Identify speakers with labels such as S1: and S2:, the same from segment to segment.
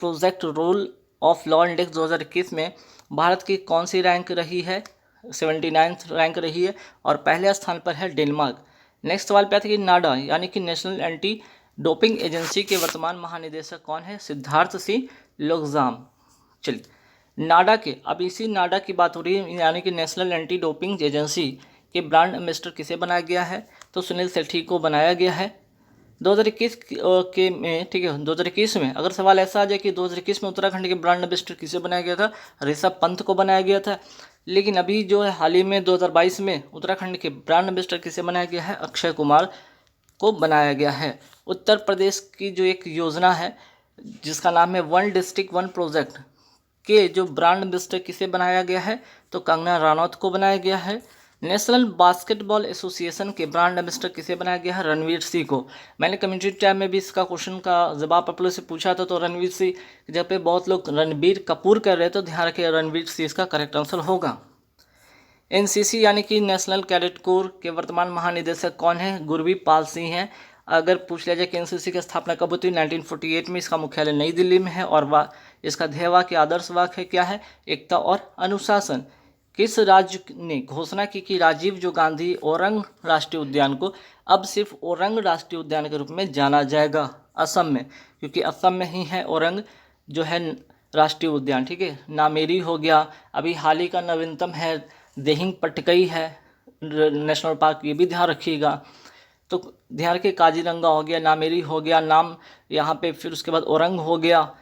S1: Project rule of law index 2021 में भारत की कौन सी रैंक रही है? 79th रैंक रही है और पहले स्थान पर है डेनमार्क। नेक्स्ट सवाल पे आता है कि नाडा यानी कि नेशनल एंटी डोपिंग एजेंसी के वर्तमान महानिदेशक कौन है? सिद्धार्थ सिंह लोकजाम। चलिए नाडा के, अब इसी नाडा की बात हो रही है, यानी कि नेशनल एंटी डोपिंग एजेंसी के ब्रांड एम्बेसडर किसे बनाया गया है? तो सुनील सेठी को बनाया गया है 2021 के में, ठीक है। 2021 में अगर सवाल ऐसा आ जाए कि 2021 में उत्तराखंड के ब्रांड एम्बेसडर किसे बनाया गया था? ऋषभ पंत को बनाया गया था। लेकिन अभी जो है हाल ही में 2022 में उत्तराखंड के ब्रांड एम्बेसडर किसे बनाया गया है? अक्षय कुमार को बनाया गया है। उत्तर प्रदेश की जो एक योजना है जिसका नाम है वन डिस्ट्रिक्ट वन प्रोजेक्ट के जो ब्रांड एम्बेसडर किसे बनाया गया है? तो कंगना रनौत को बनाया गया है। नेशनल बास्केटबॉल एसोसिएशन के ब्रांड एम्बेसडर किसे बनाया गया है? रणवीर सिंह को। मैंने कम्युनिटी टैब में भी इसका क्वेश्चन का जवाब आप लोग से पूछा था, तो रणवीर सिंह जब पे बहुत लोग रणबीर कपूर कर रहे थे, तो ध्यान रखिए रणवीर सिंह इसका करेक्ट आंसर होगा। एनसीसी यानी कि नेशनल कैडेट कोर के वर्तमान महानिदेशक कौन है? गुरबीर पाल सिंह हैं। अगर पूछ लिया जाए कि एनसीसी की स्थापना कब हुई? 1948 में। इसका मुख्यालय नई दिल्ली में है और इसका ध्येय वाक्य, आदर्श वाक्य क्या है? एकता और अनुशासन। किस राज्य ने घोषणा की कि राजीव जो गांधी ओरंग राष्ट्रीय उद्यान को अब सिर्फ ओरंग राष्ट्रीय उद्यान के रूप में जाना जाएगा? असम में, क्योंकि असम में ही है ओरंग जो है राष्ट्रीय उद्यान, ठीक है। नामेरी हो गया, अभी हाल ही का नवीनतम है देहिंग पटकई है नेशनल पार्क, ये भी ध्यान रखिएगा। तो ध्यान रखिए काजीरंगा हो गया, नामेरी हो गया नाम यहाँ पे, फिर उसके बाद औरंग हो गया,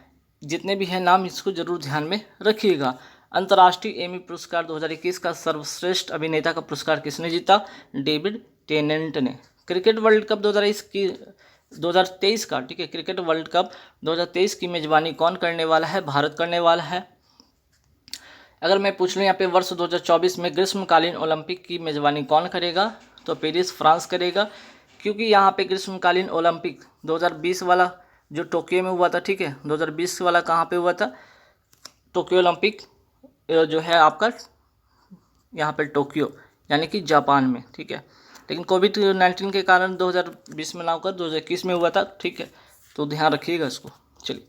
S1: जितने भी हैं नाम इसको जरूर ध्यान में रखिएगा। अंतर्राष्ट्रीय एमी पुरस्कार 2021 का सर्वश्रेष्ठ अभिनेता का पुरस्कार किसने जीता? डेविड टेनेंट ने। क्रिकेट वर्ल्ड कप 2023 का, ठीक है, क्रिकेट वर्ल्ड कप 2023 की मेजबानी कौन करने वाला है? भारत करने वाला है। अगर मैं पूछ लूँ यहाँ पे वर्ष 2024 में ग्रीष्मकालीन ओलंपिक की मेजबानी कौन करेगा? तो पेरिस फ्रांस करेगा, क्योंकि यहाँ पे ग्रीष्मकालीन ओलंपिक 2020 वाला जो टोक्यो में हुआ था, ठीक है, 2020 वाला कहाँ पे हुआ था? टोक्यो ओलंपिक जो है आपका यहाँ पे टोक्यो यानी कि जापान में, ठीक है। लेकिन कोविड-19 के कारण 2020 में ना होकर 2021 में हुआ था, ठीक है, तो ध्यान रखिएगा इसको। चलिए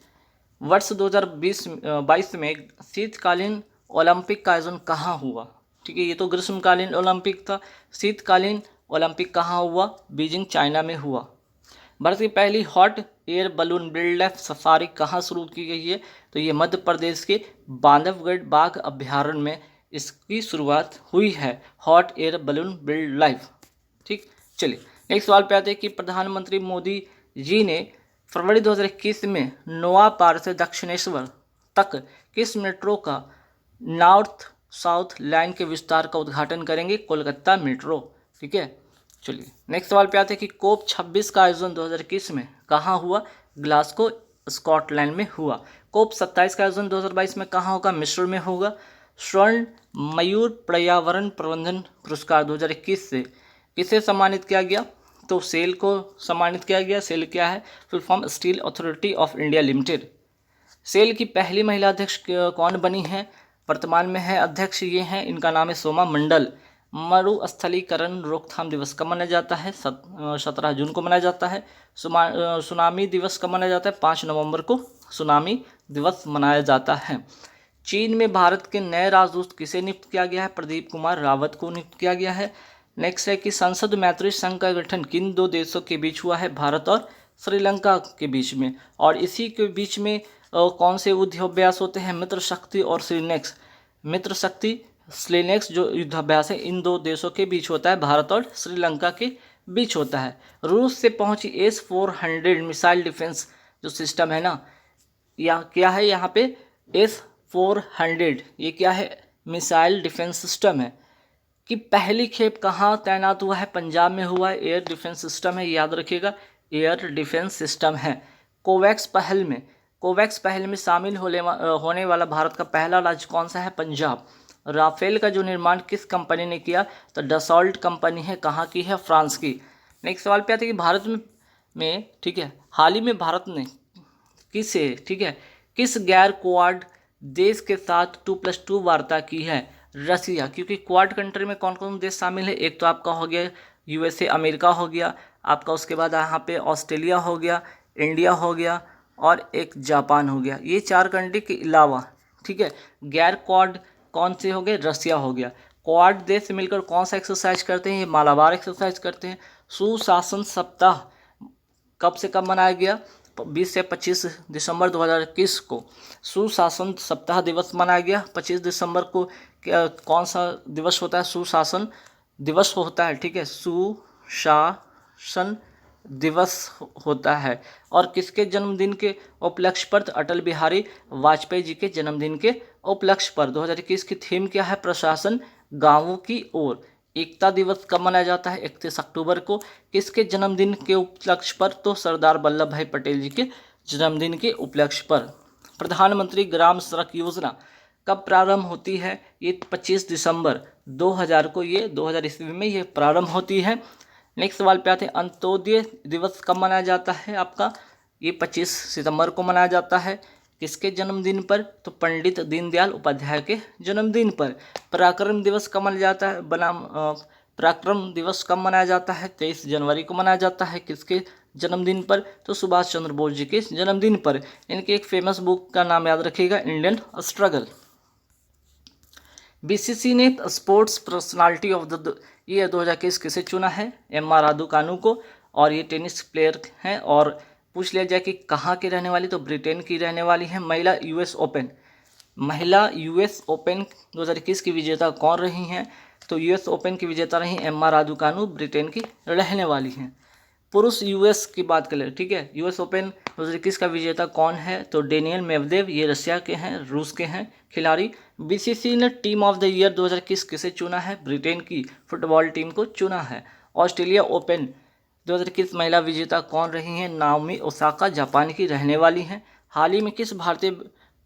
S1: वर्ष 2022 में शीतकालीन ओलंपिक का आयोजन कहाँ हुआ? ठीक है, ये तो ग्रीष्मकालीन ओलंपिक था। शीतकालीन ओलंपिक कहाँ हुआ? बीजिंग चाइना में हुआ। भारत की पहली hot air balloon wild life safari कहाँ शुरू की गई है? तो ये मध्य प्रदेश के बांधवगढ़ बाघ अभ्यारण्य में इसकी शुरुआत हुई है, hot air balloon wild life, ठीक। चलिए नेक्स्ट सवाल पे आते हैं कि प्रधानमंत्री मोदी जी ने फरवरी 2021 में नोआपार से दक्षिणेश्वर तक किस मेट्रो का नॉर्थ साउथ लाइन के विस्तार का उद्घाटन करेंगे? कोलकाता मेट्रो, ठीक है। चलिए नेक्स्ट सवाल पे आते हैं कि कोप 26 का आयोजन 2021 में कहाँ हुआ? ग्लासगो स्कॉटलैंड में हुआ। कोप 27 का आयोजन 2022 में कहाँ होगा? मिस्र में होगा। स्वर्ण मयूर पर्यावरण प्रबंधन पुरस्कार 2021 से किसे सम्मानित किया गया? तो सेल को सम्मानित किया गया। सेल क्या है? Full form steel authority of India limited. SAIL की पहली महिला अध्यक्ष कौन बनी है? वर्तमान में है अध्यक्ष ये हैं, इनका नाम है सोमा मंडल। मरुस्थलीकरण रोकथाम दिवस कब मनाया जाता है? 17 जून को मनाया जाता है। सुनामी दिवस कब मनाया जाता है? 5 नवंबर को सुनामी दिवस मनाया जाता है। चीन में भारत के नए राजदूत किसे नियुक्त किया गया है? प्रदीप कुमार रावत को नियुक्त किया गया है। नेक्स्ट है कि संसद मैत्री संघ का गठन किन दो देशों के बीच हुआ है? भारत और श्रीलंका के बीच में। और इसी के बीच में कौन से युद्धाभ्यास होते हैं? मित्र शक्ति और श्रीनेक्स। मित्र शक्ति स्लेनेक्स जो युद्धाभ्यास है इन दो देशों के बीच होता है, भारत और श्रीलंका के बीच होता है। रूस से पहुंची S-400 मिसाइल डिफेंस जो सिस्टम है ना, या क्या है यहाँ पे S-400, ये क्या है? मिसाइल डिफेंस सिस्टम है कि पहली खेप कहाँ तैनात हुआ है? पंजाब में हुआ है। एयर डिफेंस सिस्टम है, याद रखिएगा, एयर डिफेंस सिस्टम है। कोवैक्स पहल में शामिल होने वाला भारत का पहला राज्य कौन सा है? पंजाब। राफेल का जो निर्माण किस कंपनी ने किया? तो डसॉल्ट कंपनी है, कहाँ की है? फ्रांस की। नेक्स्ट सवाल पे आते हैं कि भारत में ठीक है, हाल ही में भारत ने किस गैर क्वाड देश के साथ 2+2 वार्ता की है? रसिया, क्योंकि क्वाड कंट्री में कौन कौन देश शामिल है? एक तो आपका हो गया USA अमेरिका हो गया आपका, उसके बाद यहाँ पे ऑस्ट्रेलिया हो गया, इंडिया हो गया, और एक जापान हो गया। ये 4 कंट्री के अलावा, ठीक है, गैर क्वाड कौन से हो गए? रसिया हो गया। क्वाड देश मिलकर कौन सा एक्सरसाइज करते हैं? ये मालाबार एक्सरसाइज करते हैं। सुशासन सप्ताह कब से कब मनाया गया? 20 से 25 दिसंबर 2021 को सुशासन सप्ताह दिवस मनाया गया। 25 दिसंबर को कौन सा दिवस होता है? सुशासन दिवस होता है, ठीक है, सुशासन दिवस होता है। और किसके जन्मदिन के उपलक्ष्य पर? अटल बिहारी वाजपेयी जी के जन्मदिन के उपलक्ष्य पर। 2021 की थीम क्या है? प्रशासन गांवों की ओर। एकता दिवस कब मनाया जाता है? 31 अक्टूबर को। किसके जन्मदिन के उपलक्ष्य पर? तो सरदार वल्लभ भाई पटेल जी के जन्मदिन के उपलक्ष्य पर। प्रधानमंत्री ग्राम सड़क योजना कब प्रारंभ होती है? ये 25 दिसंबर 2000 को, ये 2000 ईस्वी में ये प्रारंभ होती है। नेक्स्ट सवाल पे आते हैं, अंत्योदय दिवस कब मनाया जाता है आपका? ये 25 सितंबर को मनाया जाता है। किसके जन्मदिन पर? तो पंडित दीनदयाल उपाध्याय के जन्मदिन पर। पराक्रम दिवस कब मनाया जाता है? पराक्रम दिवस कब मनाया जाता है? 23 जनवरी को मनाया जाता है। किसके जन्मदिन पर? तो सुभाष चंद्र बोस जी के जन्मदिन पर। इनकी एक फेमस बुक का नाम याद रखिएगा, इंडियन स्ट्रगल। बीसीसी ने sports personality of the year 2021 किसे चुना है? एम.आर. रादुकानु को। और ये टेनिस प्लेयर हैं। और पूछ लिया जाए कि कहाँ की रहने वाली, तो ब्रिटेन की रहने वाली है। महिला यूएस ओपन 2021 की विजेता कौन रही हैं? तो यूएस ओपन की विजेता रही एम.आर. रादुकानु, ब्रिटेन की रहने वाली हैं। पुरुष यूएस की बात करें, ठीक है, यूएस ओपन 2021 का विजेता कौन है? तो डेनियल मेवदेव, ये रशिया के हैं, रूस के हैं खिलाड़ी। बीसीसी ने टीम ऑफ द ईयर 2021 किसे चुना है? ब्रिटेन की फुटबॉल टीम को चुना है। ऑस्ट्रेलिया ओपन 2021 महिला विजेता कौन रही हैं? नाओमी ओसाका, जापान की रहने वाली हैं। हाल ही में किस भारतीय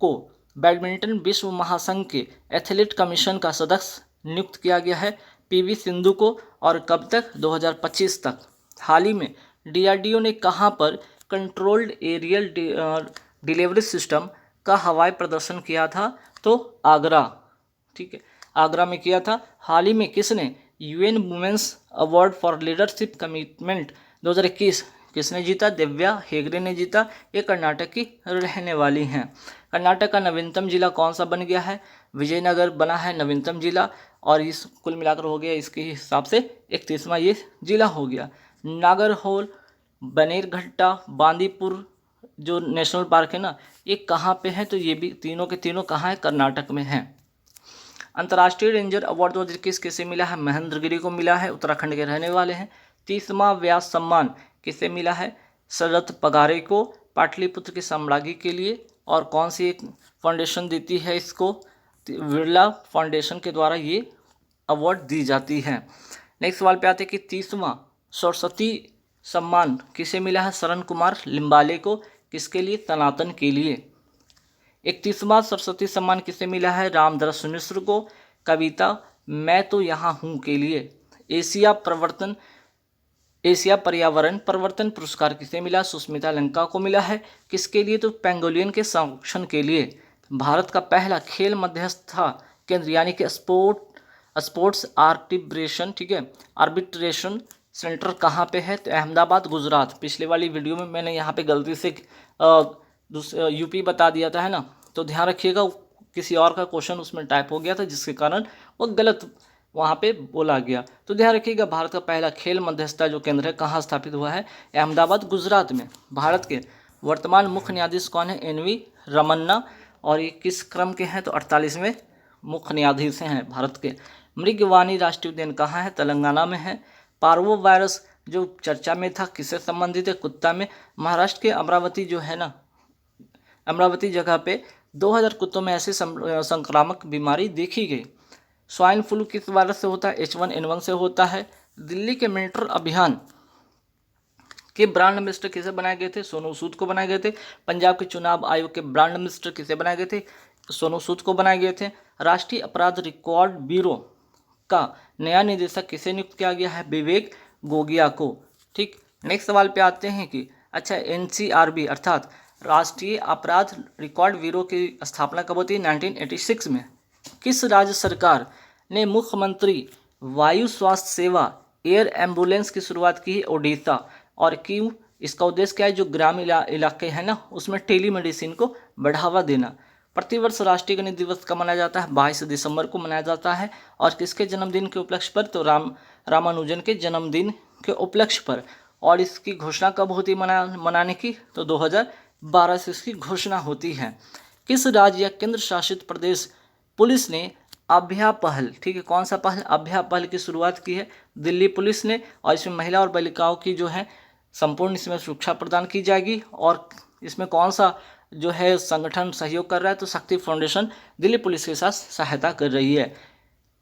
S1: को बैडमिंटन विश्व महासंघ के एथलीट कमीशन का सदस्य नियुक्त किया गया है? पीवी सिंधु को। और कब तक? 2025 तक। हाल ही में डीआरडीओ ने कहां पर कंट्रोल्ड एरियल डिलीवरी सिस्टम का हवाई प्रदर्शन किया था? तो आगरा, ठीक है, आगरा में किया था। हाल ही में किसने UN women's award for leadership commitment 2021 किसने जीता? दिव्या हेगड़े ने जीता। ये कर्नाटक की रहने वाली हैं। कर्नाटक का नवीनतम जिला कौन सा बन गया है? विजयनगर बना है नवीनतम जिला। और इस कुल मिलाकर हो गया इसके हिसाब से 31वां ये जिला हो गया। नागरहोल, बनेरघट्टा, बांदीपुर जो नेशनल पार्क है ना, ये कहाँ पे है? तो ये भी तीनों के तीनों कहाँ है? कर्नाटक में है। अंतर्राष्ट्रीय रेंजर अवार्ड 2021 किसे मिला है? महेंद्र गिरी को मिला है, उत्तराखंड के रहने वाले हैं। 30वां व्यास सम्मान किसे मिला है? शरद पगारे को, पाटलिपुत्र के साम्राज्ञी के लिए। और कौन सी एक फाउंडेशन देती है इसको? बिरला फाउंडेशन के द्वारा ये अवार्ड दी जाती है। नेक्स्ट सवाल पे आते हैं कि 30वां सरस्वती सम्मान किसे मिला है? शरण कुमार लिम्बाले को। किसके लिए? सनातन के लिए। 31वां सरस्वती सम्मान किसे मिला है? रामदरस मिश्र को, कविता मैं तो यहाँ हूँ के लिए। एशिया पर्यावरण परिवर्तन पुरस्कार किसे मिला? सुष्मिता लंका को मिला है। किसके लिए? तो पेंगोलियन के संरक्षण के लिए। भारत का पहला खेल मध्यस्थता केंद्र यानी कि स्पोर्ट्स आर्बिट्रेशन, ठीक है, आर्बिट्रेशन सेंटर कहाँ पे है? तो अहमदाबाद, गुजरात। पिछले वाली वीडियो में मैंने यहाँ पे गलती से यूपी बता दिया था, है ना, तो ध्यान रखिएगा, किसी और का क्वेश्चन उसमें टाइप हो गया था जिसके कारण वो गलत वहाँ पे बोला गया। तो ध्यान रखिएगा, भारत का पहला खेल मध्यस्थता जो केंद्र है कहाँ स्थापित हुआ है? अहमदाबाद, गुजरात में। भारत के वर्तमान मुख्य न्यायाधीश कौन है? एन.वी. रमन्ना। और ये किस क्रम के हैं? तो 48वें मुख्य न्यायाधीश हैं भारत के। मृगवानी राष्ट्रीय उद्यान कहाँ है? तेलंगाना में है। पार्वो वायरस जो चर्चा में था किससे संबंधित है? कुत्ता में। महाराष्ट्र के अमरावती जो है ना, अमरावती जगह पे 2000 कुत्तों में ऐसी संक्रामक बीमारी देखी गई। स्वाइन फ्लू किस वायरस से होता है? H1N1 से होता है। दिल्ली के मेट्रो अभियान के ब्रांड एम्बेसडर किसे बनाए गए थे? सोनू सूद को बनाए गए थे। पंजाब के चुनाव आयोग के ब्रांड एम्बेसडर किसे बनाए गए थे? सोनू सूद को बनाए गए थे। राष्ट्रीय अपराध रिकॉर्ड ब्यूरो का नया निदेशक किसे नियुक्त किया गया है? विवेक गोगिया को। ठीक, नेक्स्ट सवाल पे आते हैं कि अच्छा, NCRB अर्थात राष्ट्रीय अपराध रिकॉर्ड ब्यूरो की स्थापना कब होती है? 1986 में। किस राज्य सरकार ने मुख्यमंत्री वायु स्वास्थ्य सेवा एयर एम्बुलेंस की शुरुआत की है? ओडिशा। और क्यों इसका उद्देश्य क्या है, जो ग्रामीण इलाके हैं ना उसमें टेली मेडिसिन को बढ़ावा देना। प्रतिवर्ष राष्ट्रीय गणित दिवस कब मनाया जाता है, 22 दिसंबर को मनाया जाता है। और किसके जन्मदिन के उपलक्ष्य पर, तो रामानुजन के जन्मदिन के उपलक्ष्य पर। और इसकी घोषणा कब होती है मनाने की, तो 2012 से इसकी घोषणा होती है। किस राज्य या केंद्र शासित प्रदेश पुलिस ने अभया पहल, ठीक है, कौन सा पहल, अभया पहल की शुरुआत की है, दिल्ली पुलिस ने। और इसमें महिला और बालिकाओं की जो है संपूर्ण इसमें सुरक्षा प्रदान की जाएगी। और इसमें कौन सा जो है संगठन सहयोग कर रहा है, तो शक्ति फाउंडेशन दिल्ली पुलिस के साथ सहायता कर रही है।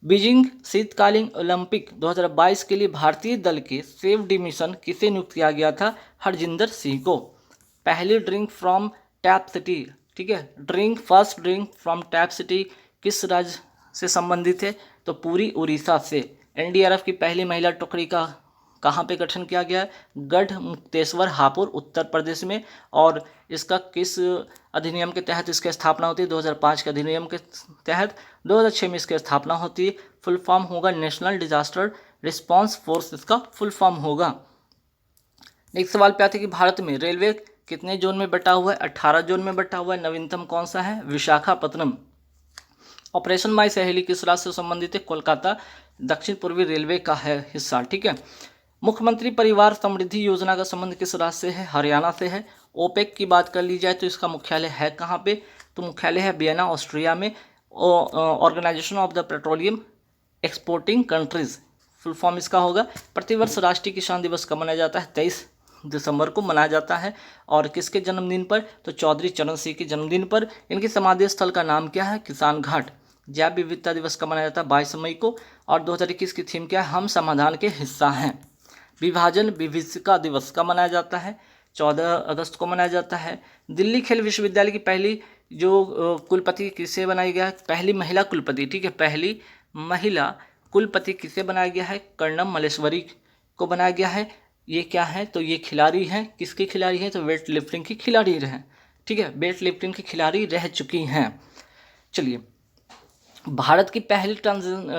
S1: बीजिंग शीतकालीन ओलंपिक 2022 के लिए भारतीय दल के सेफ डिमिशन किसे नियुक्त किया गया था, हरजिंदर सिंह को। पहली ड्रिंक फ्रॉम टैप सिटी, ठीक है, first drink from tap city किस राज्य से संबंधित है, तो पूरी उड़ीसा से। एनडीआरएफ की पहली महिला टुकड़ी का कहाँ पे गठन किया गया है, गढ़ मुक्तेश्वर हापुड़ उत्तर प्रदेश में। और इसका किस अधिनियम के तहत इसकी स्थापना होती है, 2005 के अधिनियम के तहत। 2006 में इसकी स्थापना होती है। फुल फॉर्म होगा नेशनल डिजास्टर रिस्पांस फोर्स, इसका फुल फॉर्म होगा। नेक्स्ट सवाल पे आते हैं कि भारत में रेलवे कितने जोन में बटा हुआ है, 18 जोन में बटा हुआ है। नवीनतम कौन सा है, विशाखापत्तनम। ऑपरेशन माई सहेली किस राज्य से संबंधित है, कोलकाता दक्षिण पूर्वी रेलवे का है हिस्सा, ठीक है। मुख्यमंत्री परिवार समृद्धि योजना का संबंध किस राज्य से है, हरियाणा से है। ओपेक की बात कर ली जाए तो इसका मुख्यालय है कहाँ पे, तो मुख्यालय है वियना ऑस्ट्रिया में। Organisation of the petroleum exporting countries, full form इसका होगा। प्रतिवर्ष राष्ट्रीय किसान दिवस कब मनाया जाता है, 23 दिसंबर को मनाया जाता है। और किसके जन्मदिन पर, तो चौधरी चरण सिंह के जन्मदिन पर। इनके समाधि स्थल का नाम क्या है, किसान घाट। जैव विविधता दिवस कब मनाया जाता है, 22 मई को। और 2021 की थीम क्या है, हम समाधान के हिस्सा हैं। विभाजन विभीषिका दिवस कब मनाया जाता है, 14 अगस्त को मनाया जाता है। दिल्ली खेल विश्वविद्यालय की पहली जो कुलपति किसे बनाई गया है, पहली महिला कुलपति, ठीक है, पहली महिला कुलपति किसे बनाया गया है, कर्णम मल्लेश्वरी को बनाया गया है। ये क्या है, तो ये खिलाड़ी हैं, किसके खिलाड़ी हैं, तो वेट लिफ्टिंग की खिलाड़ी हैं, ठीक है, वेट लिफ्टिंग की खिलाड़ी रह चुकी हैं। चलिए, भारत की पहली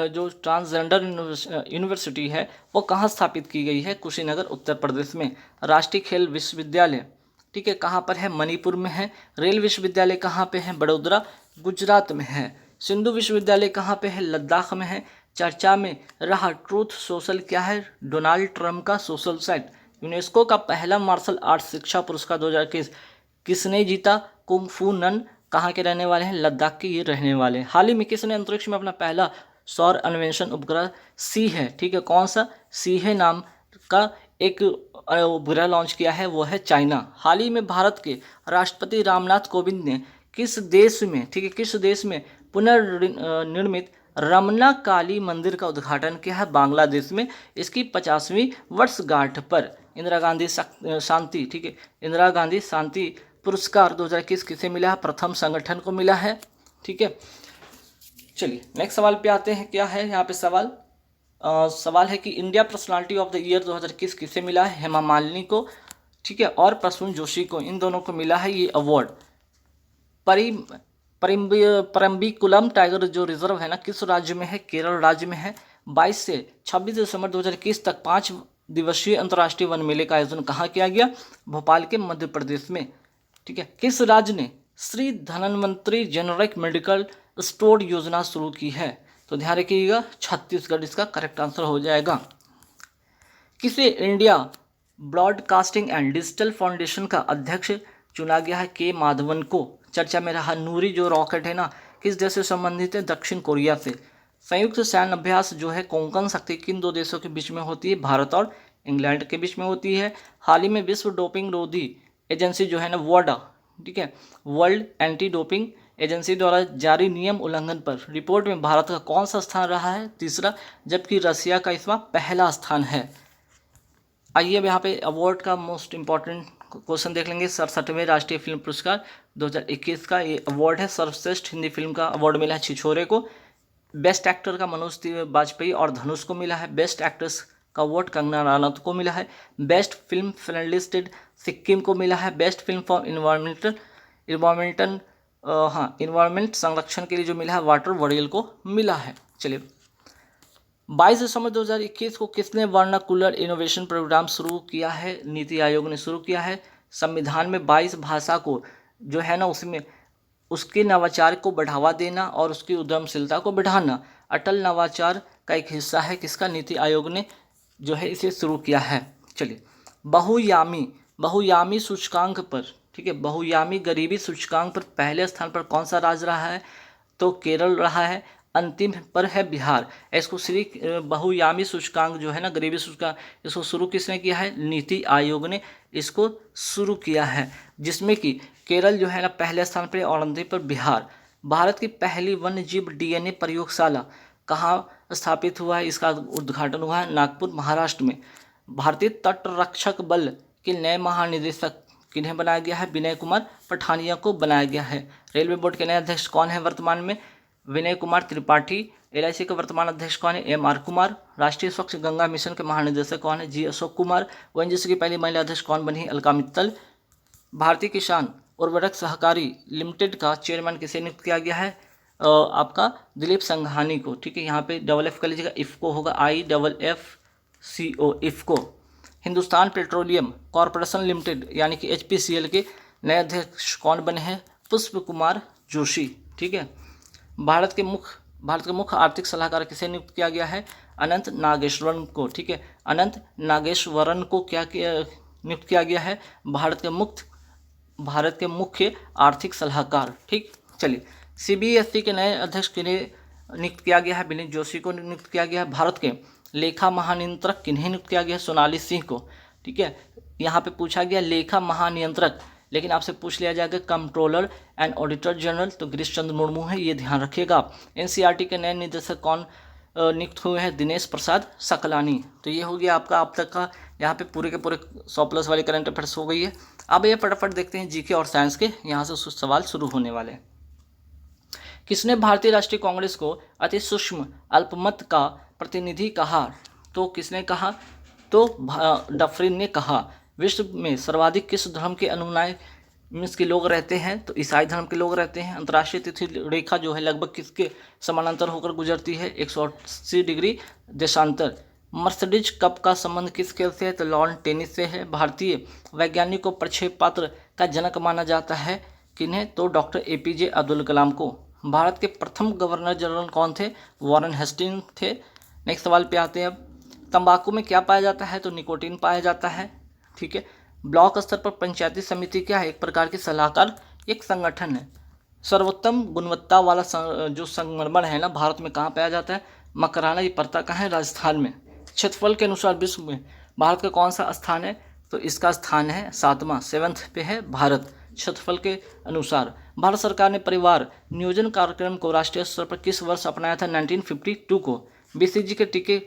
S1: जो ट्रांसजेंडर यूनिवर्सिटी है वो कहाँ स्थापित की गई है, कुशीनगर उत्तर प्रदेश में। राष्ट्रीय खेल विश्वविद्यालय, ठीक है, कहाँ पर है, मणिपुर में है। रेल विश्वविद्यालय कहाँ पे है, बड़ोदरा गुजरात में है। सिंधु विश्वविद्यालय कहाँ पे है, लद्दाख में है। चर्चा में रहा ट्रूथ सोशल क्या है, डोनाल्ड ट्रंप का सोशल साइट। यूनेस्को का पहला मार्शल आर्ट्स शिक्षा पुरस्कार 2021 किसने जीता, कुंग फू नन कहाँ के रहने वाले हैं, लद्दाख के ये रहने वाले हैं। हाल ही में किसने अंतरिक्ष में अपना पहला सौर अन्वेषण उपग्रह सी है, ठीक है, कौन सा, सी है नाम का एक उपग्रह लॉन्च किया है, वो है चाइना। हाल ही में भारत के राष्ट्रपति रामनाथ कोविंद ने किस देश में, ठीक है, किस देश में पुनर्निर्मित रमना काली मंदिर का उद्घाटन किया है, बांग्लादेश में। इसकी 50वीं वर्षगांठ पर इंदिरा गांधी शांति, ठीक है, इंदिरा गांधी शांति पुरस्कार 2021 किसे मिला है, प्रथम संगठन को मिला है, ठीक है। चलिए नेक्स्ट सवाल पे आते हैं, क्या है यहाँ पे सवाल है कि India personality of the year 2021 किसे मिला है, हेमा मालिनी को, ठीक है, और प्रसून जोशी को, इन दोनों को मिला है ये अवार्ड। परम्बिकुलम टाइगर जो रिजर्व है ना, किस राज्य में है, केरल राज्य में है। 22 से 26 दिसंबर 2021 तक 5 दिवसीय अंतर्राष्ट्रीय वन मेले का आयोजन कहाँ किया गया, भोपाल के मध्य प्रदेश में, ठीक है। किस राज्य ने Shri Dhanvantari generic medical store योजना शुरू की है, तो ध्यान रखिएगा छत्तीसगढ़ इसका करेक्ट आंसर हो जाएगा। किसे India broadcasting and digital foundation का अध्यक्ष चुना गया है, के माधवन को। चर्चा में रहा नूरी जो रॉकेट है ना, किस देश से संबंधित है, दक्षिण कोरिया से। संयुक्त सैन्य अभ्यास जो है कोंकण शक्ति किन दो देशों के बीच में होती है, भारत और इंग्लैंड के बीच में होती है। हाल ही में विश्व डोपिंग रोधी एजेंसी जो है ना, वाडा, ठीक है, वर्ल्ड एंटी डोपिंग एजेंसी द्वारा जारी नियम उल्लंघन पर रिपोर्ट में भारत का कौन सा स्थान रहा है, तीसरा, जबकि रसिया का इसमें पहला स्थान है। आइए अब यहाँ पे अवार्ड का मोस्ट इम्पॉर्टेंट क्वेश्चन देख लेंगे। 67वें राष्ट्रीय फिल्म पुरस्कार 2021 का ये अवार्ड है। सर्वश्रेष्ठ हिंदी फिल्म का अवार्ड मिला है छिछोरे को। बेस्ट एक्टर का मनोज बाजपेयी और धनुष को मिला है। बेस्ट एक्ट्रेस का अवार्ड कंगना रनौत को मिला है। बेस्ट फिल्म फिनलिस्टेड सिक्किम को मिला है। बेस्ट फिल्म फॉर इन्वायरमेंट संरक्षण के लिए जो मिला है वाटर वड़ेल को मिला है। चलिए 22 दिसंबर 2021 को किसने वर्नाकुलर इनोवेशन प्रोग्राम शुरू किया है? नीति आयोग ने शुरू किया है। संविधान में 22 भाषा को जो है ना उसमें उसके नवाचार को बढ़ावा देना और उसकी उद्यमशीलता को बढ़ाना अटल नवाचार का एक हिस्सा है। किसका? नीति आयोग ने जो है इसे शुरू किया है। चलिए, बहुयामी सूचकांक पर, ठीक है, बहुयामी गरीबी सूचकांक पर पहले स्थान पर कौन सा राज्य रहा है? तो केरल रहा है। अंतिम पर है बिहार। इसको श्री बहुयामी सूचकांक जो है ना, गरीबी सूचकांक, इसको शुरू किसने किया है? नीति आयोग ने इसको शुरू किया है, जिसमें कि केरल जो है ना पहले स्थान पर और अंतिम पर बिहार। भारत की पहली वन्य जीव डीएनए प्रयोगशाला कहाँ स्थापित हुआ है? इसका उद्घाटन हुआ है नागपुर, महाराष्ट्र में। भारतीय तट रक्षक बल के नए महानिदेशक किन्हें बनाया गया है? विनय कुमार पठानिया को बनाया गया है। रेलवे बोर्ड के नए अध्यक्ष कौन है वर्तमान में? विनय कुमार त्रिपाठी। एलआईसी के वर्तमान अध्यक्ष कौन है? एमआर कुमार। राष्ट्रीय स्वच्छ गंगा मिशन के महानिदेशक कौन है? जी अशोक कुमार। ओएनजीसी की पहली महिला अध्यक्ष कौन बनी? अलका मित्तल। भारतीय किसान उर्वरक सहकारी लिमिटेड का चेयरमैन किसे नियुक्त किया गया है? आपका दिलीप संघानी को, ठीक है, यहाँ पे डबल एफ कर लीजिएगा, इफ़को होगा, IFFCO, IFFCO. Hindustan petroleum corporation limited यानी कि HPCL के नए अध्यक्ष कौन बने हैं? पुष्प कुमार जोशी, ठीक है। भारत के मुख्य आर्थिक सलाहकार किसे नियुक्त किया गया है? अनंत नागेश्वरन को, ठीक है, अनंत नागेश्वरन को क्या नियुक्त किया गया है? भारत के मुख्य आर्थिक सलाहकार, ठीक। चलिए, CBSE के नए अध्यक्ष किन्हें नियुक्त किया गया है? विनीत जोशी को नियुक्त किया गया है। भारत के लेखा महानियंत्रक किन्हें नियुक्त किया गया है? सोनाली सिंह को, ठीक है। यहाँ पे पूछा गया लेखा महानियंत्रक, लेकिन आपसे पूछ लिया जाएगा कंट्रोलर एंड ऑडिटर जनरल, तो गिरीश चंद्र मुर्मू है, ये ध्यान रखिएगा आप। NCERT के नए निदेशक कौन नियुक्त हुए हैं? दिनेश प्रसाद सकलानी। तो ये हो गया आपका अब तक का, यहाँ पे पूरे के पूरे 100+ वाले करंट अफेयर्स हो गई है। अब ये फटाफट देखते हैं जीके और साइंस के, यहाँ से सवाल शुरू होने वाले हैं। किसने भारतीय राष्ट्रीय कांग्रेस को अति सूक्ष्म अल्पमत का प्रतिनिधि कहा? तो किसने कहा? तो डफरिन ने कहा। विश्व में सर्वाधिक किस धर्म के अनुयायी मीन्स के लोग रहते हैं? तो ईसाई धर्म के लोग रहते हैं। अंतर्राष्ट्रीय तिथि रेखा जो है लगभग किसके समानांतर होकर गुजरती है? 180 डिग्री देशांतर। मर्सिडीज कप का संबंध किस खेल से है? तो लॉन टेनिस से है। भारतीय वैज्ञानिक को प्रक्षेपास्त्र का जनक माना जाता है किन्हें? तो डॉक्टर APJ अब्दुल कलाम को। भारत के प्रथम गवर्नर जनरल कौन थे? वॉरेन हेस्टिंग्स थे। नेक्स्ट सवाल पे आते हैं अब। तंबाकू में क्या पाया जाता है? तो निकोटीन पाया जाता है, ठीक है। ब्लॉक स्तर पर पंचायती समिति क्या है? एक प्रकार की सलाहकार एक संगठन है। सर्वोत्तम गुणवत्ता वाला जो संगमरमर है ना भारत में कहाँ पाया जाता है? मकराना, ये पड़ता कहाँ है? राजस्थान में। क्षेत्रफल के अनुसार विश्व में भारत का कौन सा स्थान है? तो इसका स्थान है 7वां, 7th पे है भारत क्षेत्रफल के अनुसार। भारत सरकार ने परिवार नियोजन कार्यक्रम को राष्ट्रीय स्तर पर किस वर्ष अपनाया था? 1952 को। BCG के टीके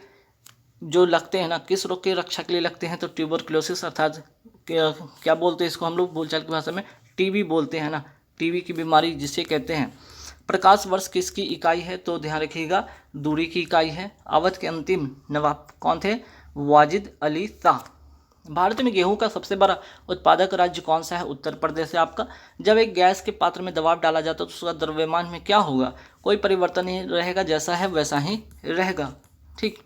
S1: जो लगते हैं ना किस रोग की रक्षा के लिए लगते हैं? तो ट्यूबरक्लोसिस, अर्थात क्या बोलते हैं इसको हम लोग बोलचाल की भाषा में? TB बोलते हैं ना, TB की बीमारी जिसे कहते हैं। प्रकाश वर्ष किसकी इकाई है? तो ध्यान रखिएगा दूरी की इकाई है। अवध के अंतिम नवाब कौन थे? वाजिद अली शाह। भारत में गेहूं का सबसे बड़ा उत्पादक राज्य कौन सा है? उत्तर प्रदेश है आपका। जब एक गैस के पात्र में दबाव डाला जाता है तो उसका द्रव्यमान में क्या होगा? कोई परिवर्तन नहीं रहेगा, जैसा है वैसा ही रहेगा, ठीक।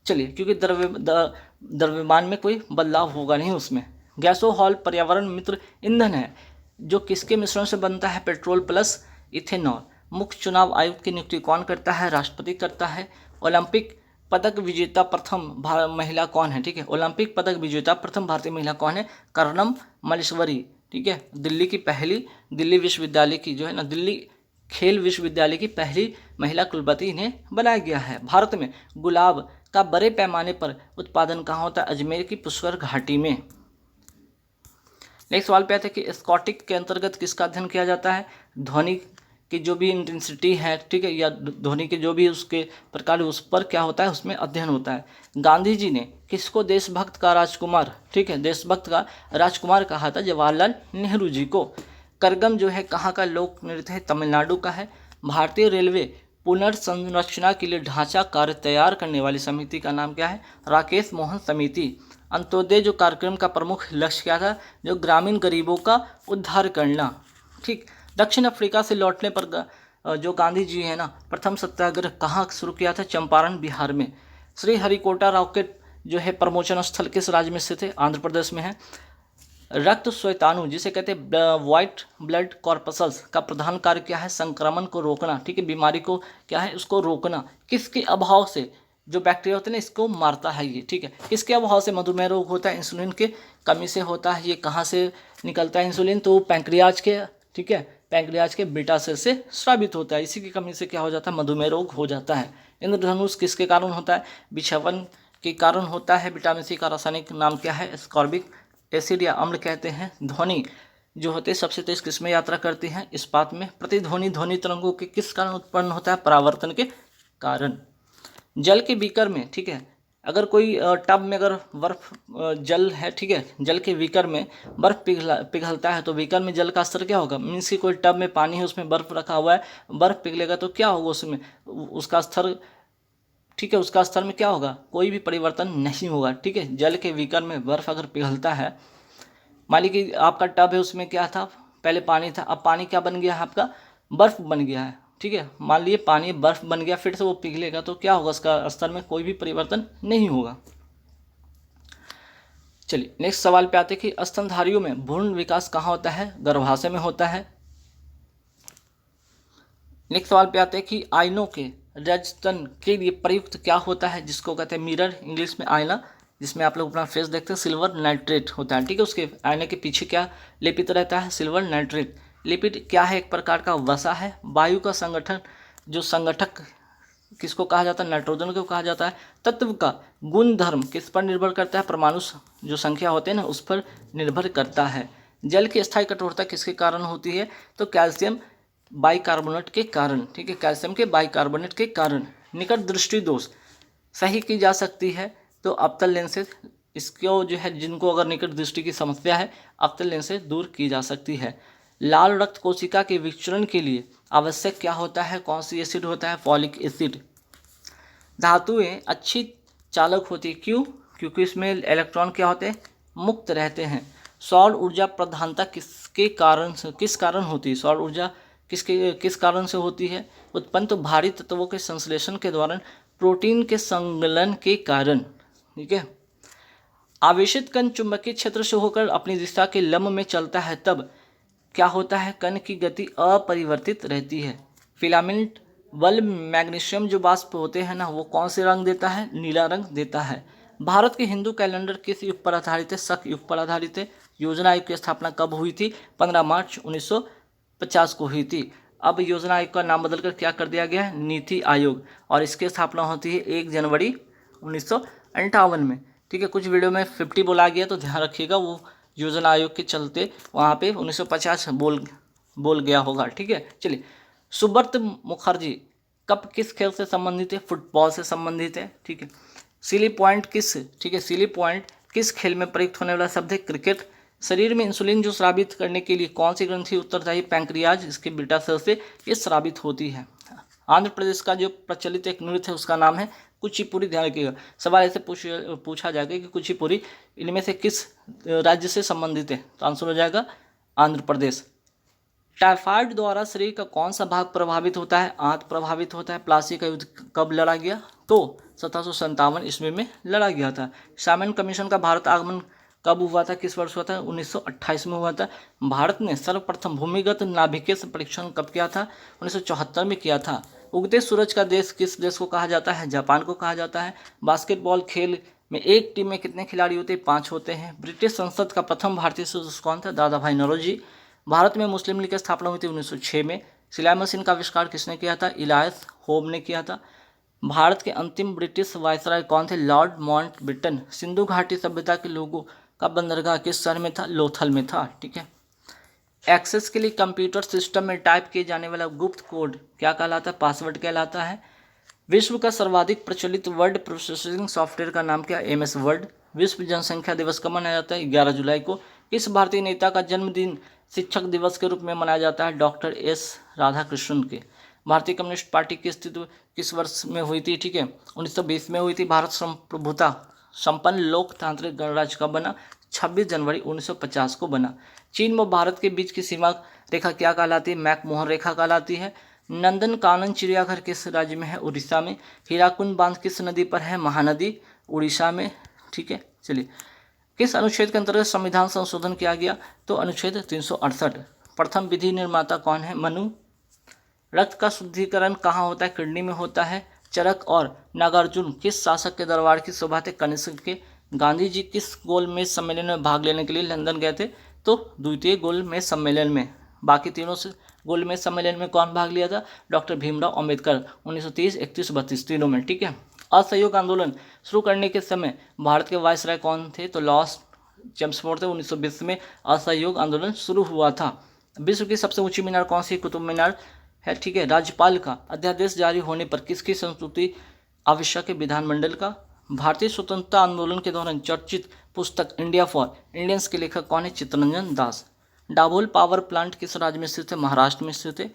S1: चलिए, क्योंकि द्रव्यमान में कोई बदलाव होगा नहीं उसमें। गैसोहॉल पर्यावरण मित्र ईंधन है जो किसके मिश्रण से बनता है? Petrol plus ethanol. मुख्य चुनाव आयुक्त की नियुक्ति कौन करता है? राष्ट्रपति करता है। ओलंपिक पदक विजेता प्रथम महिला कौन है? ठीक है, ओलंपिक पदक विजेता प्रथम भारतीय महिला कौन है? कर्णम मल्लेश्वरी, ठीक है। दिल्ली विश्वविद्यालय की जो है ना, दिल्ली खेल विश्वविद्यालय की पहली महिला कुलपति इन्हें बनाया गया है। भारत में गुलाब का बड़े पैमाने पर उत्पादन कहाँ होता है? अजमेर की पुष्कर घाटी में। नेक्स्ट सवाल पे आता है कि स्कॉटिक के अंतर्गत किसका अध्ययन किया जाता है? ध्वनि की जो भी इंटेंसिटी है, ठीक है, या ध्वनि के जो भी उसके प्रकार उस पर क्या होता है? उसमें अध्ययन होता है। गांधी जी ने किसको देशभक्त का राजकुमार, ठीक है, देशभक्त का राजकुमार कहा था? जवाहरलाल नेहरू जी को। करगम जो है कहाँ का लोक नृत्य है? तमिलनाडु का है। भारतीय रेलवे पुनर्संरचना के लिए ढांचा कार्य तैयार करने वाली समिति का नाम क्या है? राकेश मोहन समिति। अंत्योदय जो कार्यक्रम का प्रमुख लक्ष्य क्या था? जो ग्रामीण गरीबों का उद्धार करना, ठीक। दक्षिण अफ्रीका से लौटने पर जो गांधी जी है ना प्रथम सत्याग्रह कहाँ शुरू किया था? चंपारण, बिहार में। श्रीहरिकोटा रॉकेट जो है प्रमोशन स्थल किस राज्य में स्थित है? आंध्र प्रदेश में है। रक्त श्वेताणु जिसे कहते हैं व्हाइट ब्लड कॉर्पसल्स का प्रधान कार्य क्या है? संक्रमण को रोकना, ठीक है, बीमारी को क्या है, उसको रोकना। किसके अभाव से? जो बैक्टीरिया होते हैं ना, इसको मारता है ये, ठीक है। किसके अभाव से मधुमेह रोग होता है? इंसुलिन के कमी से होता है। ये कहाँ से निकलता है इंसुलिन? तो पैंक्रियाज के, ठीक है, पैंक्रियाज के बीटा सेल से स्रावित होता है। इसी की कमी से क्या हो जाता है? मधुमेह रोग हो जाता है। इंद्रधनुष किसके कारण होता है? विक्षेपण के कारण होता है। विटामिन सी का रासायनिक नाम क्या है? एस्कॉर्बिक एसिड या अम्ल कहते हैं। ध्वनि जो होते हैं सबसे तेज किसमें यात्रा करती हैं? इस्पात में। प्रतिध्वनि ध्वनि तरंगों के किस कारण उत्पन्न होता है? परावर्तन के कारण। जल के बीकर में, ठीक है, अगर कोई टब में अगर बर्फ जल है, ठीक है, जल के बीकर में बर्फ पिघलता है तो बीकर में जल का स्तर क्या होगा? मीन्स कि कोई टब में पानी है, उसमें बर्फ रखा हुआ है, बर्फ पिघलेगा तो क्या होगा उसमें? उसका स्तर, ठीक है, उसका स्तर में क्या होगा? कोई भी परिवर्तन नहीं होगा, ठीक है। जल के बीकर में बर्फ अगर पिघलता है, मान लीजिए कि आपका टब है, उसमें क्या था? पहले पानी था, अब पानी क्या बन गया है? आपका बर्फ बन गया है, ठीक है। मान लीजिए पानी बर्फ बन गया, फिर से वो पिघलेगा तो क्या होगा? उसका स्तर में कोई भी परिवर्तन नहीं होगा। चलिए नेक्स्ट सवाल पे आते हैं कि स्तनधारियों में भ्रूण विकास कहाँ होता है? गर्भाशय में होता है। नेक्स्ट सवाल पे आते हैं कि आयनों के रजतन के लिए प्रयुक्त क्या होता है? जिसको कहते हैं मिरर, इंग्लिश में आईना, जिसमें आप लोग अपना फेस देखते हैं। सिल्वर नाइट्रेट होता है, ठीक है। उसके आईने के पीछे क्या लेपित रहता है? Silver nitrate. लिपिड क्या है? एक प्रकार का वसा है। वायु का संगठन, जो संगठक किसको कहा जाता है? नाइट्रोजन को कहा जाता है। तत्व का गुण धर्म किस पर निर्भर करता है? परमाणु जो संख्या होते हैं ना, उस पर निर्भर करता है। जल की स्थायी कठोरता किसके कारण होती है? तो कैल्शियम बाइकार्बोनेट के कारण, ठीक है, कैल्शियम के बाइकार्बोनेट के कारण। निकट दृष्टि दोष सही की जा सकती है तो अवतल लेंस से, इसको जो है, जिनको अगर निकट दृष्टि की समस्या है, अवतल लेंस से दूर की जा सकती है। लाल रक्त कोशिका के विचरण के लिए आवश्यक क्या होता है? कौन सी एसिड होता है? Folic acid. धातुएं अच्छी चालक होती है, क्यों? क्योंकि इसमें इलेक्ट्रॉन क्या होते हैं? मुक्त रहते हैं। सौर ऊर्जा प्रधानता किसके कारण से, किस कारण होती है? सौर ऊर्जा किस कारण से होती है? उत्पन्न तो भारी तत्वों के संश्लेषण के दौरान प्रोटीन के संगलन के कारण, ठीक है। आवेशित कण चुंबकीय क्षेत्र से होकर अपनी दिशा के लंब में चलता है, तब क्या होता है? कण की गति अपरिवर्तित रहती है। फिलामेंट बल्ब मैग्नीशियम जो वाष्प होते हैं ना, वो कौन से रंग देता है? नीला रंग देता है। भारत के हिंदू कैलेंडर किस युग पर आधारित है? शक युग पर आधारित है। योजना आयोग की स्थापना कब हुई थी? 15 मार्च 1950 को हुई थी। अब योजना आयोग का नाम बदलकर क्या कर दिया गया है? नीति आयोग। और इसकी स्थापना होती है 1 जनवरी 1958 में, ठीक है। कुछ वीडियो में 50 बोला गया तो ध्यान रखिएगा, वो योजना आयोग के चलते वहाँ पे 1950 बोल गया होगा, ठीक है। चलिए, सुब्रत मुखर्जी कब किस खेल से संबंधित है? फुटबॉल से संबंधित है, ठीक है। सिली पॉइंट किस, ठीक है, सिली पॉइंट किस खेल में प्रयुक्त होने वाला शब्द है? क्रिकेट। शरीर में इंसुलिन जो स्रावित करने के लिए कौन सी ग्रंथि उत्तरदायी? पैंक्रियाज, इसके बीटा सेल से ये स्रावित होती है। आंध्र प्रदेश का जो प्रचलित एक नृत्य है उसका नाम है कुचिपुड़ी। ध्यान रखिएगा, सवाल ऐसे पूछा जाएगा कि कुचिपुड़ी इनमें से किस राज्य से संबंधित है? तो आंसर हो जाएगा आंध्र प्रदेश। टाइफाइड द्वारा शरीर का कौन सा भाग प्रभावित होता है? आंत प्रभावित होता है। प्लासी का युद्ध कब लड़ा गया? तो 1757 ईस्वी में लड़ा गया था। साइमन कमीशन का भारत आगमन कब हुआ था? किस वर्ष हुआ था? 1928 में हुआ था। भारत ने सर्वप्रथम भूमिगत नाभिकीय परीक्षण कब किया था? 1974 में किया था। उगते सूरज का देश किस देश को कहा जाता है? जापान को कहा जाता है। बास्केटबॉल खेल में एक टीम में कितने खिलाड़ी होते हैं? 5 होते हैं। ब्रिटिश संसद का प्रथम भारतीय सदस्य कौन था? दादा भाई नौरोजी। भारत में मुस्लिम लीग की स्थापना हुई थी 1906 में। सिलाई मशीन का आविष्कार किसने किया था? इलियास होम ने किया था। भारत के अंतिम ब्रिटिश वायसराय कौन थे? Lord Mountbatten. सिंधु घाटी सभ्यता के लोगों का बंदरगाह किस शहर में था? लोथल में था, ठीक है। एक्सेस के लिए कंप्यूटर सिस्टम में टाइप किए जाने वाला गुप्त कोड क्या कहलाता है? पासवर्ड कहलाता है। विश्व का सर्वाधिक प्रचलित वर्ड प्रोसेसिंग सॉफ्टवेयर का नाम क्या? MS word. विश्व जनसंख्या दिवस कब मनाया जाता है? 11 जुलाई को। किस भारतीय नेता का जन्मदिन शिक्षक दिवस के रूप में मनाया जाता है? डॉक्टर S राधाकृष्णन के। भारतीय कम्युनिस्ट पार्टी की अस्तित्व किस वर्ष में हुई थी? ठीक है, 1920 में हुई थी। भारत संप्रभुता संपन्न लोकतांत्रिक गणराज्य कब बना? 26 जनवरी 1950 को बना। चीन व भारत के बीच की सीमा रेखा क्या कहलाती है? मैकमोहन रेखा कहलाती है। नंदनकानन चिड़ियाघर किस राज्य में है? उड़ीसा में। हीराकुंड बांध किस नदी पर है? महानदी, उड़ीसा में। ठीक है, चलिए। किस अनुच्छेद के अंतर्गत संविधान संशोधन किया गया? तो अनुच्छेद 368। प्रथम विधि निर्माता कौन है? मनु। रक्त का शुद्धिकरण कहाँ होता है? किडनी में होता है। चरक और नागार्जुन किस शासक के दरबार की शोभा थे? कनिष्क के। गांधी जी किस गोलमेज सम्मेलन में भाग लेने के लिए लंदन गए थे? तो द्वितीय गोलमेज सम्मेलन में। बाकी तीनों से गोलमेज सम्मेलन में कौन भाग लिया था? डॉक्टर भीमराव अंबेडकर 1930, 31, 32 तीनों में। ठीक है। असहयोग आंदोलन शुरू करने के समय भारत के वायसराय कौन थे? तो लॉर्ड चेम्सफोर्ड थे। 1920 में असहयोग आंदोलन शुरू हुआ था। विश्व की सबसे ऊंची मीनार कौन सी? कुतुब मीनार है। ठीक है। राज्यपाल का अध्यादेश जारी होने पर किसकी संस्तुति आवश्यक है? विधानमंडल का। भारतीय स्वतंत्रता आंदोलन के दौरान चर्चित पुस्तक इंडिया फॉर इंडियंस के लेखक कौन है? Chittaranjan Das. Double power plant किस राज्य में स्थित है? महाराष्ट्र में स्थित है।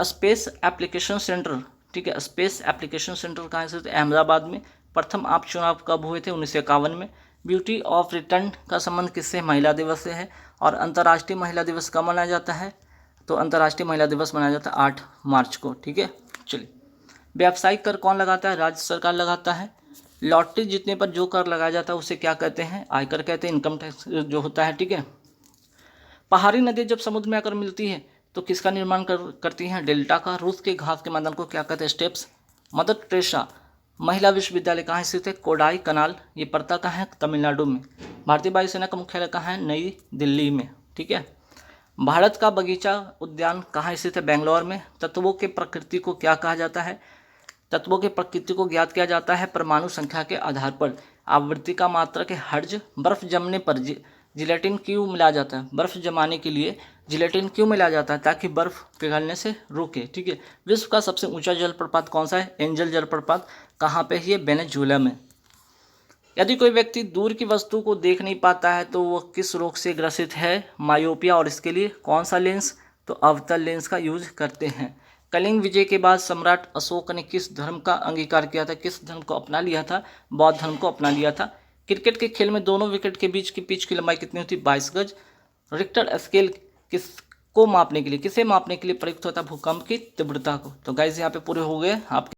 S1: स्पेस एप्लीकेशन सेंटर, ठीक है, स्पेस एप्लीकेशन सेंटर कहाँ स्थित है? अहमदाबाद में। प्रथम आप चुनाव कब हुए थे? 1951 में। ब्यूटी ऑफ रिटर्न का संबंध किससे? महिला दिवस से है। और अंतर्राष्ट्रीय महिला दिवस कब मनाया जाता है? तो अंतर्राष्ट्रीय महिला दिवस मनाया जाता है 8 मार्च को। ठीक है, चलिए। व्यावसायिक कर कौन लगाता है? राज्य सरकार लगाता है। लॉटरी जीतने पर जो कर लगाया जाता है उसे क्या कहते हैं? आयकर कहते हैं, इनकम टैक्स जो होता है। ठीक है। पहाड़ी नदी जब समुद्र में आकर मिलती है तो किसका निर्माण करती हैं? डेल्टा का। रूस के घास के मैदान को क्या कहते हैं? स्टेप्स। मदर टेरेसा महिला विश्वविद्यालय कहाँ स्थित है? कोडाई कनाल। ये पड़ता कहाँ है? तमिलनाडु में। भारतीय वायुसेना का मुख्यालय कहाँ है? नई दिल्ली में। ठीक है। भारत का बगीचा उद्यान कहाँ स्थित है? बेंगलोर में। तत्वों के प्रकृति को क्या कहा जाता है? तत्वों की प्रकृति को ज्ञात किया जाता है परमाणु संख्या के आधार पर। आवृत्ति का मात्रक है हर्ट्ज। बर्फ जमने पर जिलेटिन क्यों मिलाया जाता है? बर्फ जमाने के लिए जिलेटिन क्यों मिलाया जाता है? ताकि बर्फ पिघलने से रोके। ठीक है। विश्व का सबसे ऊंचा जलप्रपात कौन सा है? एंजल जलप्रपात। कहाँ पे है? वेनेजुएला में। यदि कोई व्यक्ति दूर की वस्तु को देख नहीं पाता है तो वह किस रोग से ग्रसित है? मायोपिया। और इसके लिए कौन सा लेंस? तो अवतल लेंस का यूज करते हैं। कलिंग विजय के बाद सम्राट अशोक ने किस धर्म का अंगीकार किया था? किस धर्म को अपना लिया था? बौद्ध धर्म को अपना लिया था। क्रिकेट के खेल में दोनों विकेट के बीच की पिच की लंबाई कितनी होती है? 22 गज। रिक्टर स्केल किसे मापने के लिए प्रयुक्त होता है? भूकंप की तीव्रता को। तो गाइस यहाँ पे पूरे हो गए आपके